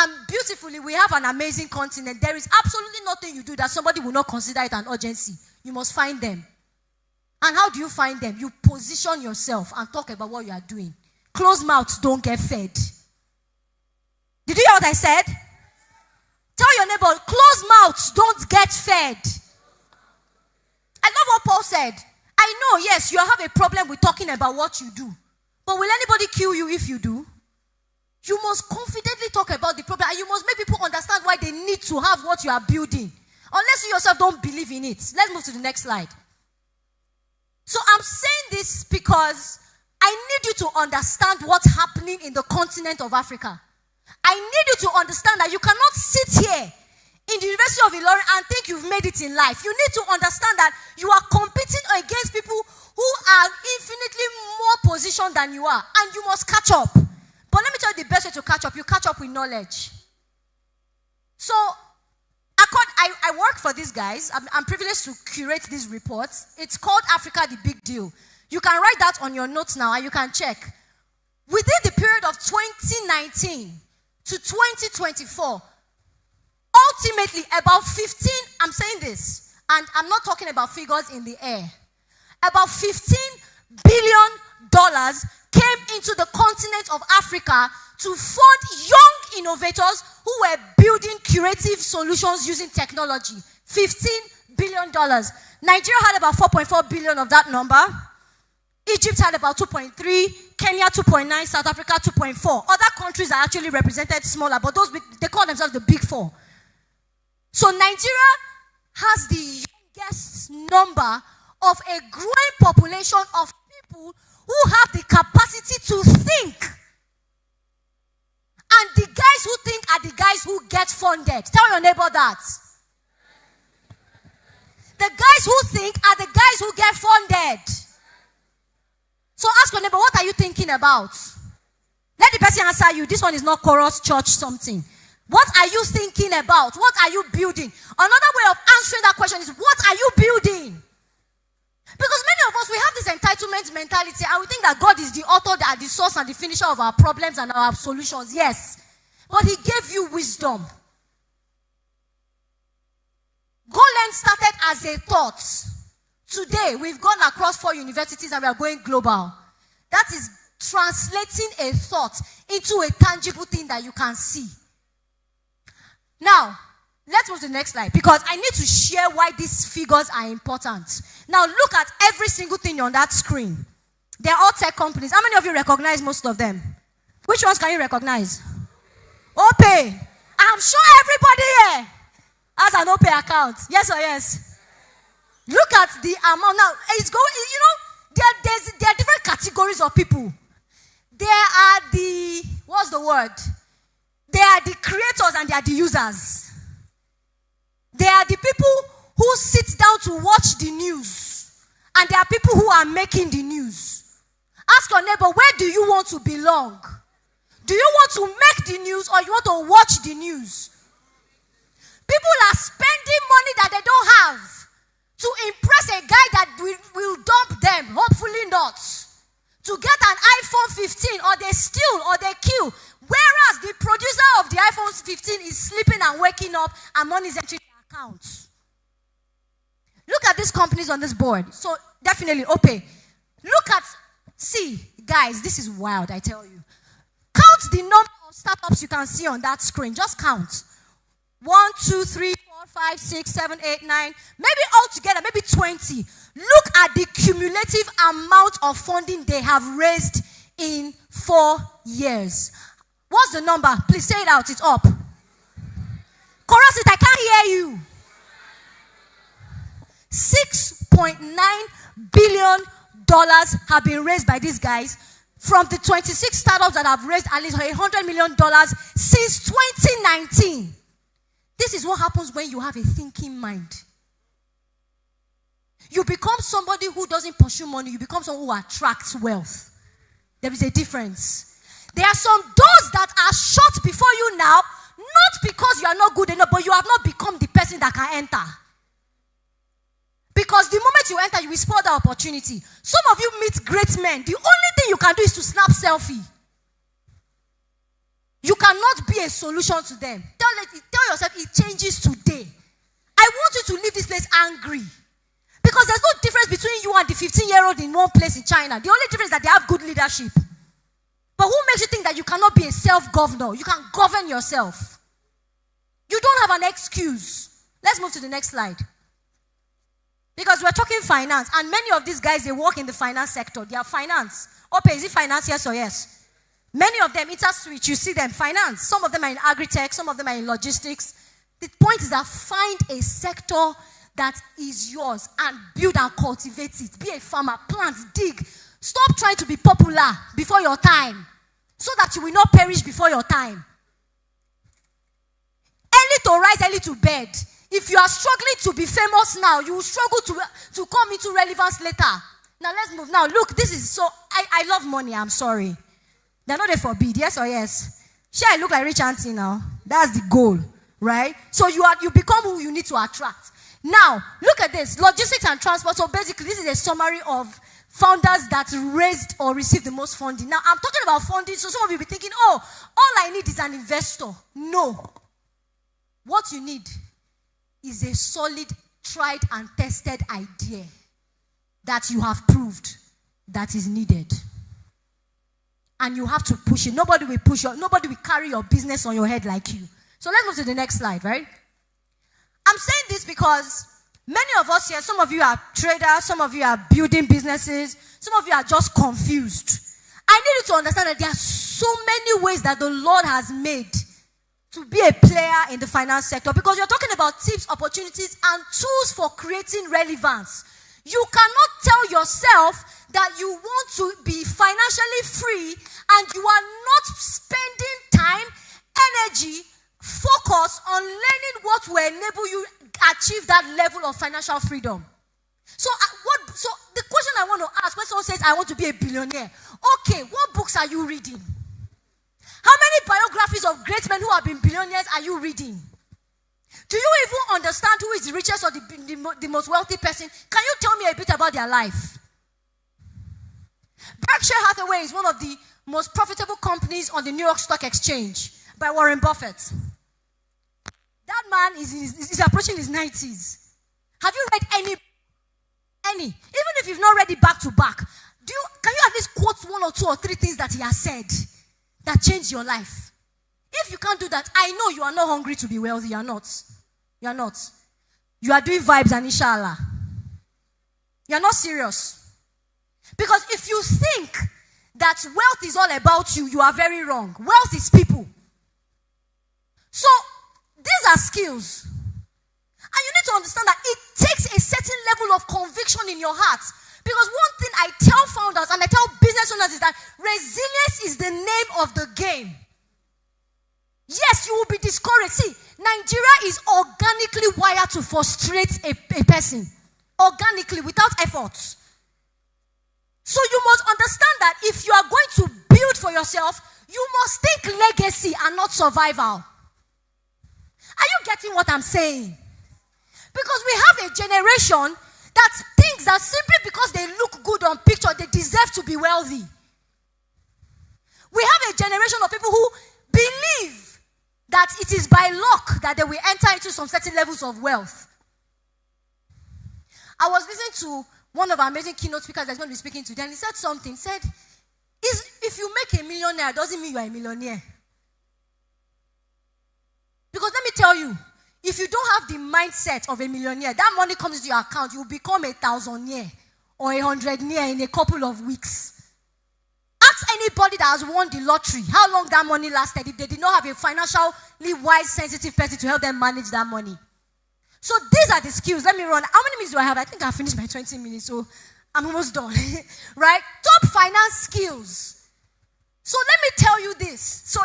And beautifully, we have an amazing continent. There is absolutely nothing you do that somebody will not consider it an urgency. You must find them. And how do you find them? You position yourself and talk about what you are doing. Closed mouths don't get fed. Did you hear what I said? Tell your neighbor, closed mouths don't get fed. I love what Paul said. I know, yes, you have a problem with talking about what you do. But will anybody kill you if you do? You must confidently talk about the problem, and you must make people understand why they need to have what you are building. Unless you yourself don't believe in it. Let's move to the next slide. So I'm saying this because I need you to understand what's happening in the continent of Africa. I need you to understand that you cannot sit here in the University of Ilorin and think you've made it in life. You need to understand that you are competing against people who are infinitely more positioned than you are, and you must catch up. But let me tell you the best way to catch up. You catch up with knowledge. So, I work for these guys. I'm privileged to curate these reports. It's called Africa the Big Deal. You can write that on your notes now and you can check. Within the period of 2019 to 2024, ultimately about 15, I'm saying this, and I'm not talking about figures in the air, about $15 billion came into the continent of Africa to fund young innovators who were building curative solutions using technology. $15 billion. Nigeria had about 4.4 billion of that number. Egypt had about 2.3, Kenya 2.9, South Africa 2.4. Other countries are actually represented smaller, but those they call themselves the big four. So Nigeria has the youngest number of a growing population of people who have the capacity to think. And the guys who think are the guys who get funded. Tell your neighbor that. The guys who think are the guys who get funded. So ask your neighbor, what are you thinking about? Let the person answer you. This one is not chorus, church, something. What are you thinking about? What are you building? Another way of answering that question is, what are you building? Because many of us, we have this entitlement mentality and we think that God is the author, the source and the finisher of our problems and our solutions. Yes. But he gave you wisdom. Golan started as a thought. Today, we've gone across 4 universities and we are going global. That is translating a thought into a tangible thing that you can see. Now, let's move to the next slide because I need to share why these figures are important. Now, look at every single thing on that screen. They're all tech companies. How many of you recognize most of them? Which ones can you recognize? OPay. I'm sure everybody here has an OPay account. Yes or yes? Look at the amount. Now, it's going, there are different categories of people. There are the, what's the word? They are the creators and they are the users. They are the people who sit down to watch the news. And there are people who are making the news. Ask your neighbor, where do you want to belong? Do you want to make the news or you want to watch the news? People are spending money that they don't have to impress a guy that will dump them. Hopefully not. To get an iPhone 15 or they steal or they kill. Whereas the producer of the iPhone 15 is sleeping and waking up and money is entering their accounts. Look at these companies on this board. So definitely OPay. Look at, see, guys, this is wild, I tell you. Count the number of startups you can see on that screen. Just count. 1, 2, 3, 4, 5, 6, 7, 8, 9. Maybe altogether, maybe 20. Look at the cumulative amount of funding they have raised in 4 years. What's the number? Please say it out. It's up. Chorus it. I can't hear you. $6.9 billion have been raised by these guys from the 26 startups that have raised at least $100 million since 2019. This is what happens when you have a thinking mind. You become somebody who doesn't pursue money. You become someone who attracts wealth. There is a difference. There are some doors that are shut before you now, not because you are not good enough, but you have not become the person that can enter. Because the moment you enter, you will spoil the opportunity. Some of you meet great men. The only thing you can do is to snap selfie. You cannot be a solution to them. Tell yourself it changes today. I want you to leave this place angry. Because there's no difference between you and the 15-year-old in one place in China. The only difference is that they have good leadership. But who makes you think that you cannot be a self-governor? You can govern yourself. You don't have an excuse. Let's move to the next slide. Because we're talking finance. And many of these guys, they work in the finance sector. They are finance. Ope, is it finance? Yes or yes? Many of them, InterSwitch, you see them, finance. Some of them are in agri-tech. Some of them are in logistics. The point is that find a sector that is yours and build and cultivate it. Be a farmer, plant, dig. Stop trying to be popular before your time so that you will not perish before your time. Early to rise, early to bed. If you are struggling to be famous now, you will struggle to come into relevance later. Now let's move. Now look, this is so, I love money, I'm sorry. They're not there forbid, yes or yes? Sure, I look like rich auntie now. That's the goal, right? So you become who you need to attract. Now, look at this. Logistics and transport. So basically, this is a summary of founders that raised or received the most funding. Now, I'm talking about funding. So some of you will be thinking, oh, all I need is an investor. No. What you need is a solid, tried and tested idea that you have proved that is needed. And you have to push it. Nobody will push you. Nobody will carry your business on your head like you. So let's move to the next slide, right? I'm saying this because many of us here, some of you are traders, some of you are building businesses, some of you are just confused. I need you to understand that there are so many ways that the Lord has made to be a player in the finance sector, because you're talking about tips, opportunities, and tools for creating relevance. You cannot tell yourself that you want to be financially free and you are not spending time, energy, focus on learning what will enable you achieve that level of financial freedom. So the question I want to ask, when someone says, I want to be a billionaire, okay, what books are you reading? How many biographies of great men who have been billionaires are you reading? Do you even understand who is the richest or the most wealthy person? Can you tell me a bit about their life? Berkshire Hathaway is one of the most profitable companies on the New York Stock Exchange by Warren Buffett. That man is approaching his 90s. Have you read any? Even if you've not read it back to back, can you at least quote one or two or three things that he has said that changed your life? If you can't do that, I know you are not hungry to be wealthy. You are not. You are not. You are doing vibes and inshallah. You are not serious. Because if you think that wealth is all about you, you are very wrong. Wealth is people. So, these are skills. And you need to understand that it takes a certain level of conviction in your heart. Because one thing I tell founders and I tell business owners is that resilience is the name of the game. Yes, you will be discouraged. See, Nigeria is organically wired to frustrate a person. Organically, without efforts. So you must understand that if you are going to build for yourself, you must think legacy and not survival. Are you getting what I'm saying? Because we have a generation that thinks that simply because they look good on picture, they deserve to be wealthy. We have a generation of people who believe that it is by luck that they will enter into some certain levels of wealth. I was listening to one of our amazing keynote speakers that's going to be speaking today, and he said something. He said, if you make a millionaire, doesn't mean you are a millionaire. Because let me tell you, if you don't have the mindset of a millionaire, that money comes into your account, you will become a thousandaire or 100-aire in a couple of weeks. Ask anybody that has won the lottery how long that money lasted if they did not have a financially wise, sensitive person to help them manage that money. So these are the skills. Let me run. How many minutes do I have? I think I finished my 20 minutes, so I'm almost done. Right? Top finance skills. So let me tell you this. So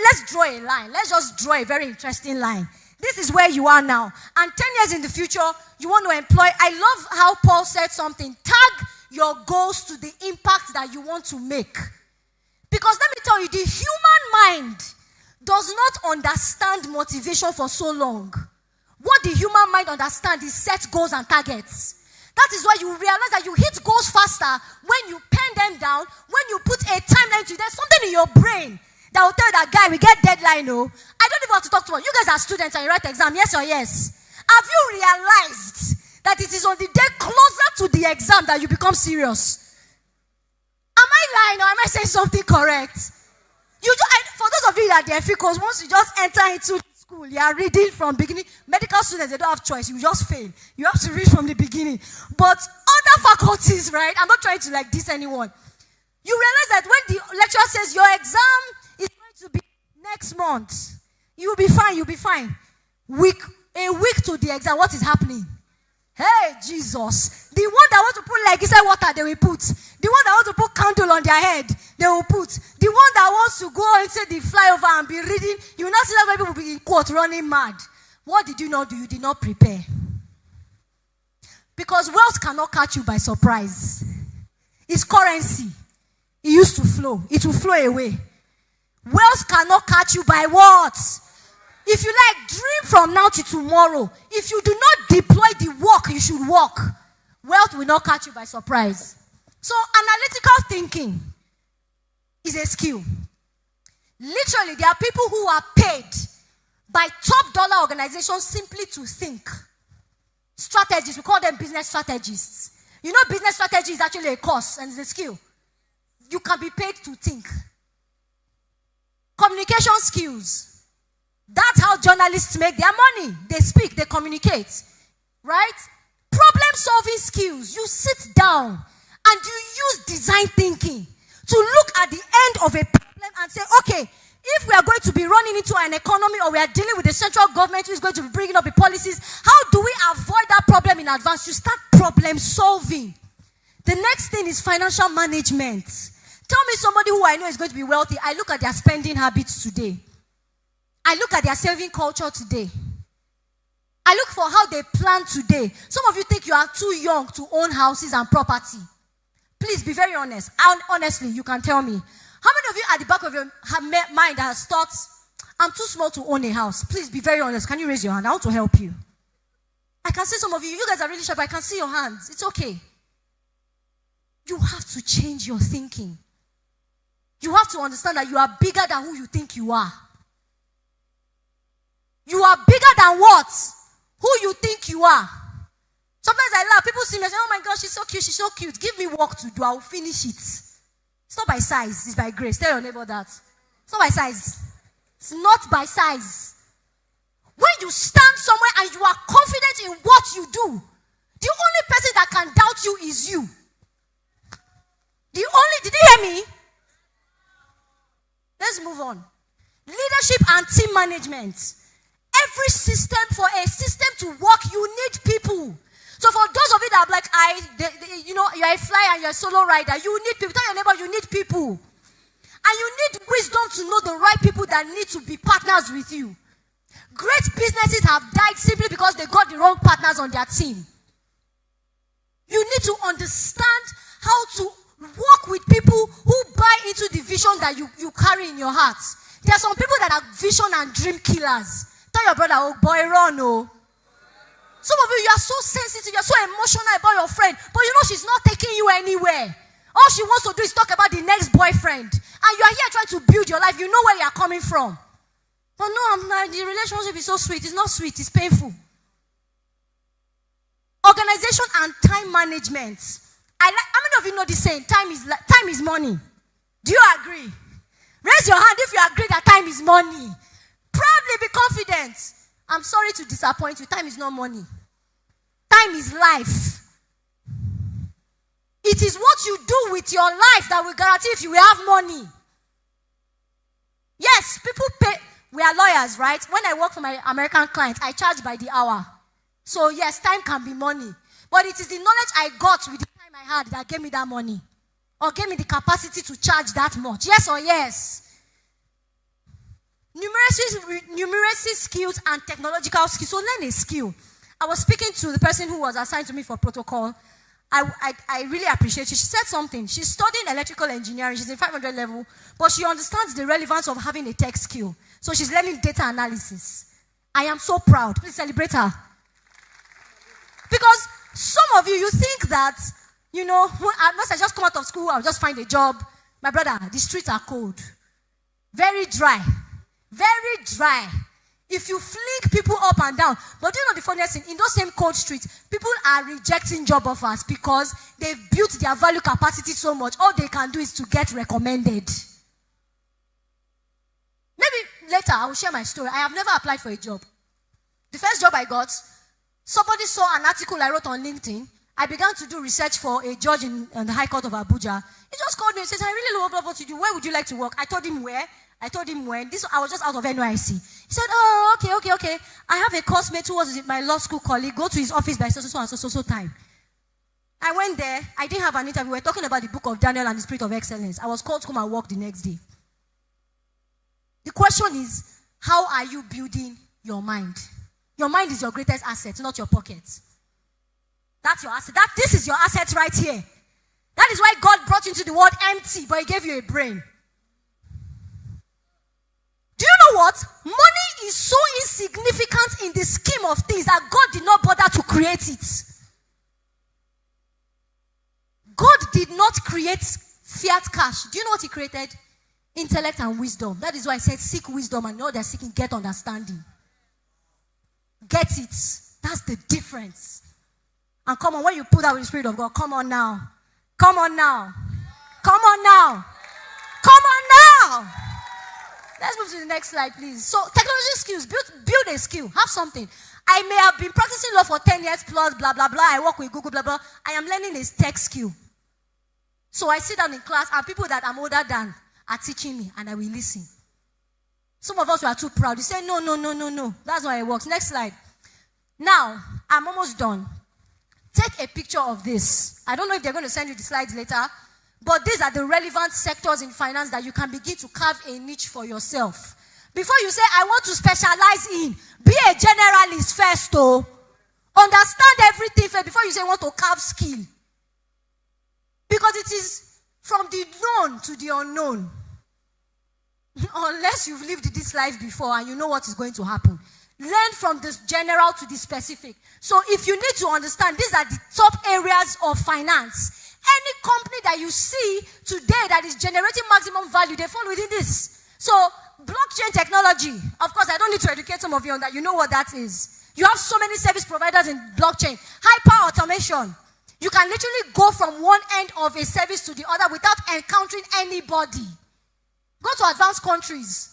let's draw a line. Let's just draw a very interesting line. This is where you are now. And 10 years in the future, you want to employ. I love how Paul said something. Tag your goals to the impact that you want to make. Because let me tell you, the human mind does not understand motivation for so long. What the human mind understands is set goals and targets. That is why you realize that you hit goals faster when you pen them down, when you put a timeline to it. There's something in your brain that will tell you that, guy, we get deadline, no. I don't even have to talk to you. You guys are students and you write exam, yes or yes? Have you realized that it is on the day closer to the exam that you become serious? Am I lying or am I saying something correct? For those of you that are because once you just enter into school, you are reading from beginning. Medical students, they don't have choice. You just fail. You have to read from the beginning. But other faculties, right? I'm not trying to diss anyone. You realize that when the lecturer says your exam is going to be next month, you will be fine. You'll be fine. A week to the exam, what is happening? Hey, Jesus. The one that wants to put inside water, they will put. The one that wants to put candle on their head, they will put. The one that wants to go inside the flyover and be reading, you will not see that when people will be in quote running mad. What did you not do? You did not prepare. Because wealth cannot catch you by surprise. It's currency. It used to flow. It will flow away. Wealth cannot catch you by what? If you dream from now to tomorrow. If you do not deploy the work you should work, wealth will not catch you by surprise. So analytical thinking is a skill. Literally, there are people who are paid by top dollar organizations simply to think. Strategists, we call them business strategists. You know, business strategy is actually a course and it's a skill. You can be paid to think. Communication skills. That's how journalists make their money. They speak, they communicate. Right? Problem-solving skills. You sit down and you use design thinking to look at the end of a problem and say, okay, if we are going to be running into an economy or we are dealing with the central government who is going to be bringing up the policies, how do we avoid that problem in advance? You start problem solving. The next thing is financial management. Tell me somebody who I know is going to be wealthy. I look at their spending habits today. I look at their saving culture today. I look for how they plan today. Some of you think you are too young to own houses and property. Please be very honest. Honestly, you can tell me. How many of you at the back of your mind has thought, I'm too small to own a house? Please be very honest. Can you raise your hand? I want to help you. I can see some of you. You guys are really sharp. I can see your hands. It's okay. You have to change your thinking. You have to understand that you are bigger than who you think you are. You are bigger than what? Who you think you are. Sometimes I laugh. People see me and say, oh my gosh, she's so cute, she's so cute. Give me work to do. I will finish it. It's not by size. It's by grace. Tell your neighbor that. It's not by size. It's not by size. When you stand somewhere and you are confident in what you do, the only person that can doubt you is you. Did you hear me? Let's move on. Leadership and team management. Every system, for a system to work, you need people. So for those of you that are like, you're a flyer and you're a solo rider, you need people. Tell your neighbor you need people. And you need wisdom to know the right people that need to be partners with you. Great businesses have died simply because they got the wrong partners on their team. You need to understand how to work with people who buy into the vision that you carry in your heart. There are some people that are vision and dream killers. Tell your brother, oh boy, run, oh. Some of you are so sensitive, you're so emotional about your friend, but you know she's not taking you anywhere. All she wants to do is talk about the next boyfriend. And you are here trying to build your life. You know where you are coming from. But no, I'm not. The relationship is so sweet. It's not sweet. It's painful. Organization and time management. How many of you know this saying? Time is money. Do you agree? Raise your hand if you agree that time is money. Proudly be confident. I'm sorry to disappoint you. Time is not money. Time is life. It is what you do with your life that will guarantee if you will have money. Yes, people pay. We are lawyers, right? When I work for my American clients, I charge by the hour. So yes, time can be money. But it is the knowledge I got with the time I had that gave me that money. Or gave me the capacity to charge that much. Yes or yes? Numeracy skills and technological skills. So learn a skill. I was speaking to the person who was assigned to me for protocol. I really appreciate you. She said something. She's studying electrical engineering. She's in 500 level. But she understands the relevance of having a tech skill. So she's learning data analysis. I am so proud. Please celebrate her. Because some of you think that, unless I just come out of school, I'll just find a job. My brother, the streets are cold. Very dry. Very dry. If you flick people up and down. But do you know the funniest thing? In those same cold streets, people are rejecting job offers because they've built their value capacity so much. All they can do is to get recommended. Maybe later I will share my story. I have never applied for a job. The first job I got, somebody saw an article I wrote on LinkedIn. I began to do research for a judge in the High Court of Abuja. He just called me and said, I really love what you do. Where would you like to work? I told him where. I told him when. I was just out of NYC. He said, oh, okay. I have a classmate who was my law school colleague. Go to his office by so time. I went there. I didn't have an interview. We were talking about the book of Daniel and the spirit of excellence. I was called to come and work the next day. The question is, how are you building your mind? Your mind is your greatest asset, not your pocket. That's your asset. This is your asset right here. That is why God brought you into the world empty, but he gave you a brain. Do you know what? Money is so insignificant in the scheme of things that God did not bother to create it. God did not create fiat cash. Do you know what he created? Intellect and wisdom. That is why I said seek wisdom, and all they're seeking, get understanding. Get it. That's the difference. And come on, when you put out with the Spirit of God, come on now. Come on now. Come on now. Come on now. Let's move to the next slide, please. So, technology skills. Build a skill. Have something. I may have been practicing law for 10 years plus, blah, blah, blah. I work with Google, blah, blah. I am learning a tech skill. So, I sit down in class, and people that I'm older than are teaching me, and I will listen. Some of us were too proud. You say, no. That's why it works. Next slide. Now, I'm almost done. Take a picture of this. I don't know if they're going to send you the slides later, but these are the relevant sectors in finance that you can begin to carve a niche for yourself. Before you say, I want to specialize in, be a generalist first, though. Understand everything first before you say you want to carve skill. Because it is from the known to the unknown. Unless you've lived this life before and you know what is going to happen. Learn from the general to the specific. So if you need to understand, these are the top areas of finance. Any company that you see today that is generating maximum value, they fall within this. So blockchain technology, of course, I don't need to educate some of you on that. You know what that is. You have so many service providers in blockchain. Hyper automation. You can literally go from one end of a service to the other without encountering anybody. Go to advanced countries.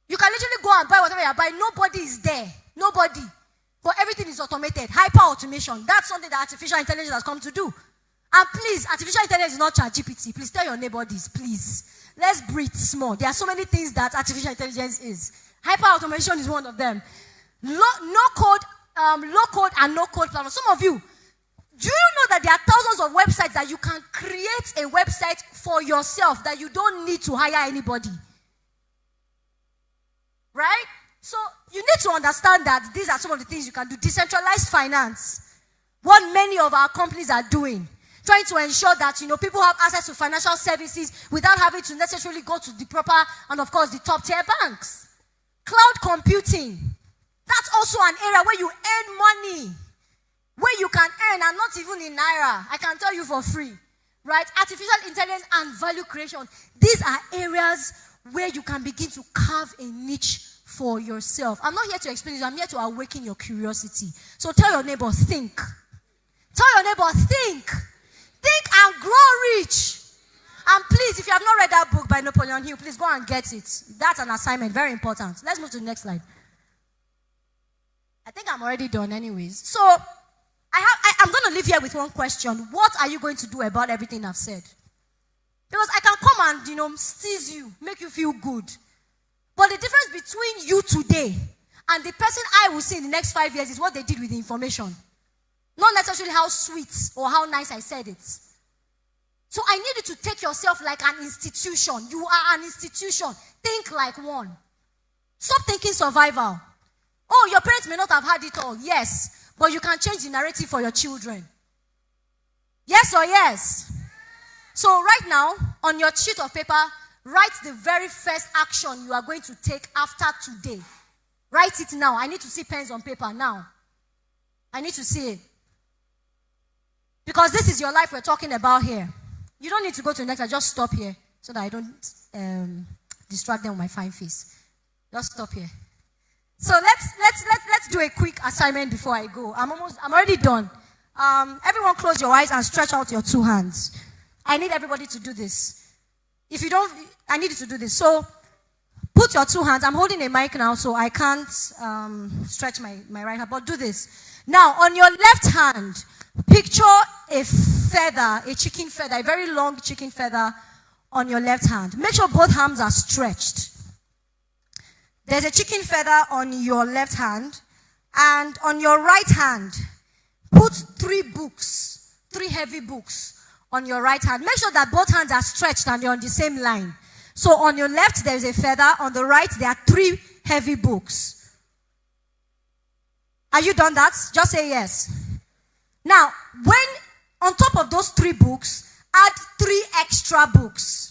You can literally go and buy whatever you buy. Nobody is there. Nobody. But everything is automated. Hyper automation. That's something that artificial intelligence has come to do. And please, artificial intelligence is not ChatGPT. Please tell your neighbor this, please. Let's breathe small. There are so many things that artificial intelligence is. Hyper automation is one of them. Low code and no code platform. Some of you, do you know that there are thousands of websites that you can create a website for yourself that you don't need to hire anybody? Right? So you need to understand that these are some of the things you can do. Decentralized finance. What many of our companies are doing. Trying to ensure that, people have access to financial services without having to necessarily go to the proper and, of course, the top tier banks. Cloud computing. That's also an area where you earn money. Where you can earn, and not even in Naira. I can tell you for free. Right? Artificial intelligence and value creation. These are areas where you can begin to carve a niche for yourself. I'm not here to explain this. I'm here to awaken your curiosity. So tell your neighbor, think. Tell your neighbor, think. Think and grow rich. And please, if you have not read that book by Napoleon Hill, please go and get it. That's an assignment. Very important. Let's move to the next slide. I think I'm already done anyways. So, I'm going to leave here with one question. What are you going to do about everything I've said? Because I can come and, seize you, make you feel good. But the difference between you today and the person I will see in the next 5 years is what they did with the information. Not necessarily how sweet or how nice I said it. So I need you to take yourself like an institution. You are an institution. Think like one. Stop thinking survival. Oh, your parents may not have had it all. Yes. But you can change the narrative for your children. Yes or yes? So right now, on your sheet of paper, write the very first action you are going to take after today. Write it now. I need to see pens on paper now. I need to see it. Because this is your life we're talking about here. You don't need to go to the next. I just stop here so that I don't distract them with my fine face. Just stop here. So let's do a quick assignment before I go. I'm already done. Everyone close your eyes and stretch out your two hands. I need everybody to do this. If you don't, I need you to do this. So put your two hands. I'm holding a mic now, so I can't stretch my right hand, but do this. Now, on your left hand, picture a feather, a chicken feather, a very long chicken feather on your left hand. Make sure both arms are stretched. There's a chicken feather on your left hand, and on your right hand, put 3 books, 3 heavy books on your right hand. Make sure that both hands are stretched and you're on the same line. So on your left, there's a feather. On the right, there are 3 heavy books. Are you done that? Just say yes. Now, when on top of those 3 books, add 3 extra books.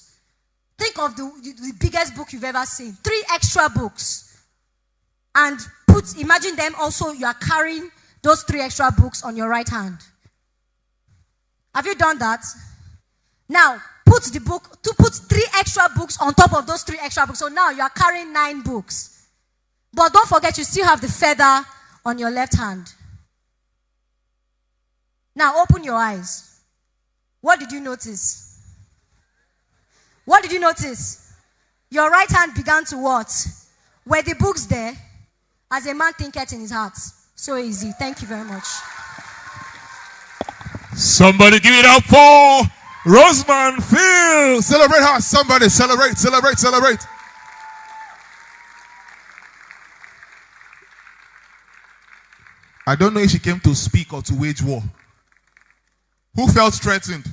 Think of the biggest book you've ever seen. 3 extra books. And imagine them also, you are carrying those 3 extra books on your right hand. Have you done that? Now, put 3 extra books on top of those 3 extra books. So now you are carrying 9 books. But don't forget, you still have the feather on your left hand. Now open your eyes. What did you notice? What did you notice? Your right hand began to what? Were the books there? As a man thinketh in his heart. So easy. Thank you very much. Somebody give it up for Rosmondphil. Celebrate her. Somebody celebrate, celebrate, celebrate. I don't know if she came to speak or to wage war. Who felt threatened?